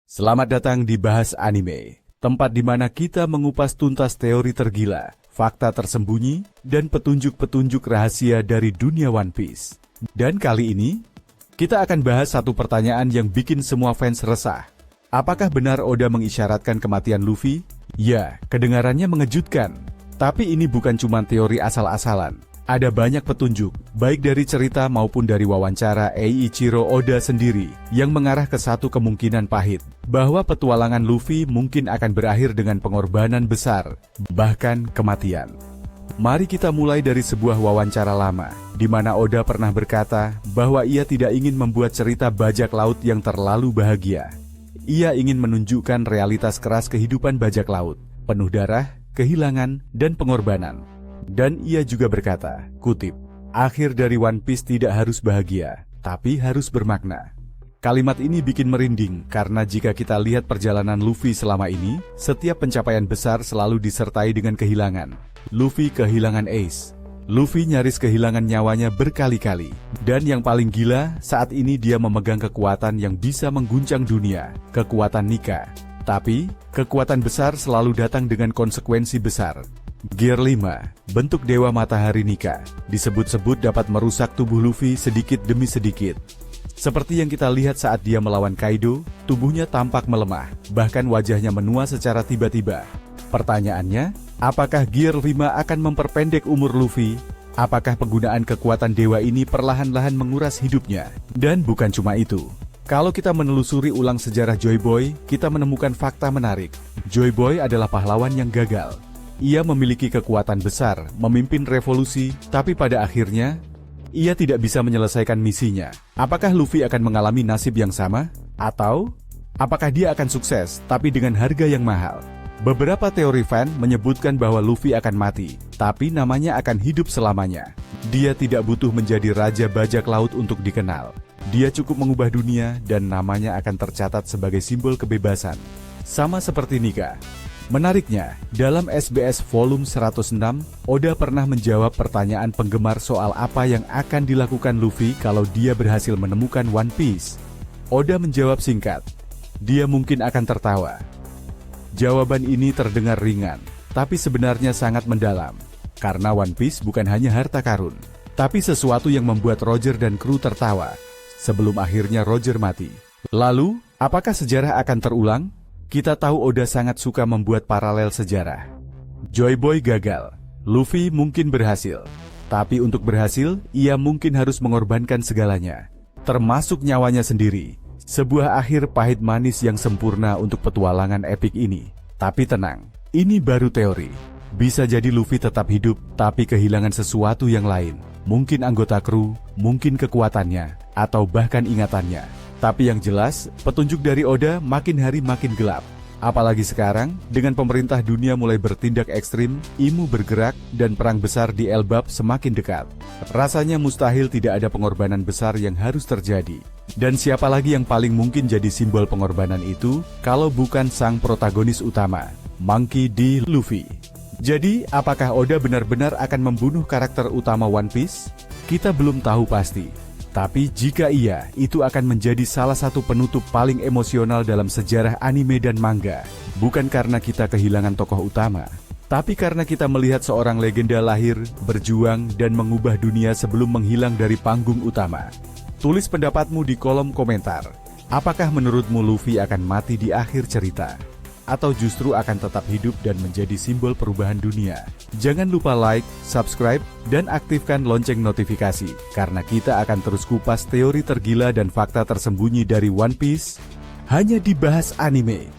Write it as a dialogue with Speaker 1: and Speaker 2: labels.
Speaker 1: Selamat datang di Bahas Anime, tempat di mana kita mengupas tuntas teori tergila, fakta tersembunyi, dan petunjuk-petunjuk rahasia dari dunia One Piece. Dan kali ini, kita akan bahas satu pertanyaan yang bikin semua fans resah. Apakah benar Oda mengisyaratkan kematian Luffy? Ya, kedengarannya mengejutkan. Tapi ini bukan cuma teori asal-asalan. Ada banyak petunjuk, baik dari cerita maupun dari wawancara Eiichiro Oda sendiri, yang mengarah ke satu kemungkinan pahit, bahwa petualangan Luffy mungkin akan berakhir dengan pengorbanan besar, bahkan kematian. Mari kita mulai dari sebuah wawancara lama, di mana Oda pernah berkata bahwa ia tidak ingin membuat cerita bajak laut yang terlalu bahagia. Ia ingin menunjukkan realitas keras kehidupan bajak laut, penuh darah, kehilangan, dan pengorbanan. Dan ia juga berkata, kutip, "Akhir dari One Piece tidak harus bahagia, tapi harus bermakna." Kalimat ini bikin merinding karena jika kita lihat perjalanan Luffy selama ini, setiap pencapaian besar selalu disertai dengan kehilangan. Luffy kehilangan Ace. Luffy nyaris kehilangan nyawanya berkali-kali. Dan yang paling gila, saat ini dia memegang kekuatan yang bisa mengguncang dunia, kekuatan Nika. Tapi, kekuatan besar selalu datang dengan konsekuensi besar. Gear 5, bentuk Dewa Matahari Nika, disebut-sebut dapat merusak tubuh Luffy sedikit demi sedikit. Seperti yang kita lihat saat dia melawan Kaido, tubuhnya tampak melemah, bahkan wajahnya menua secara tiba-tiba. Pertanyaannya, apakah Gear 5 akan memperpendek umur Luffy? Apakah penggunaan kekuatan dewa ini perlahan-lahan menguras hidupnya? Dan bukan cuma itu. Kalau kita menelusuri ulang sejarah Joy Boy, kita menemukan fakta menarik. Joy Boy adalah pahlawan yang gagal. Ia memiliki kekuatan besar, memimpin revolusi, tapi pada akhirnya, ia tidak bisa menyelesaikan misinya. Apakah Luffy akan mengalami nasib yang sama? Atau, apakah dia akan sukses, tapi dengan harga yang mahal? Beberapa teori fan menyebutkan bahwa Luffy akan mati, tapi namanya akan hidup selamanya. Dia tidak butuh menjadi raja bajak laut untuk dikenal. Dia cukup mengubah dunia dan namanya akan tercatat sebagai simbol kebebasan. Sama seperti Nika. Menariknya, dalam SBS Volume 106, Oda pernah menjawab pertanyaan penggemar soal apa yang akan dilakukan Luffy kalau dia berhasil menemukan One Piece. Oda menjawab singkat, dia mungkin akan tertawa. Jawaban ini terdengar ringan, tapi sebenarnya sangat mendalam. Karena One Piece bukan hanya harta karun, tapi sesuatu yang membuat Roger dan kru tertawa, sebelum akhirnya Roger mati. Lalu, apakah sejarah akan terulang? Kita tahu Oda sangat suka membuat paralel sejarah. Joy Boy gagal, Luffy mungkin berhasil. Tapi untuk berhasil, ia mungkin harus mengorbankan segalanya. Termasuk nyawanya sendiri. Sebuah akhir pahit manis yang sempurna untuk petualangan epik ini. Tapi tenang, ini baru teori. Bisa jadi Luffy tetap hidup, tapi kehilangan sesuatu yang lain. Mungkin anggota kru, mungkin kekuatannya, atau bahkan ingatannya. Tapi yang jelas, petunjuk dari Oda makin hari makin gelap. Apalagi sekarang, dengan pemerintah dunia mulai bertindak ekstrim, Imu bergerak, dan perang besar di Elbap semakin dekat. Rasanya mustahil tidak ada pengorbanan besar yang harus terjadi. Dan siapa lagi yang paling mungkin jadi simbol pengorbanan itu, kalau bukan sang protagonis utama, Monkey D. Luffy. Jadi, apakah Oda benar-benar akan membunuh karakter utama One Piece? Kita belum tahu pasti. Tapi jika iya, itu akan menjadi salah satu penutup paling emosional dalam sejarah anime dan manga. Bukan karena kita kehilangan tokoh utama, tapi karena kita melihat seorang legenda lahir, berjuang, dan mengubah dunia sebelum menghilang dari panggung utama. Tulis pendapatmu di kolom komentar. Apakah menurutmu Luffy akan mati di akhir cerita? Atau justru akan tetap hidup dan menjadi simbol perubahan dunia? Jangan lupa like, subscribe, dan aktifkan lonceng notifikasi, karena kita akan terus kupas teori tergila dan fakta tersembunyi dari One Piece, hanya di Bahas Anime.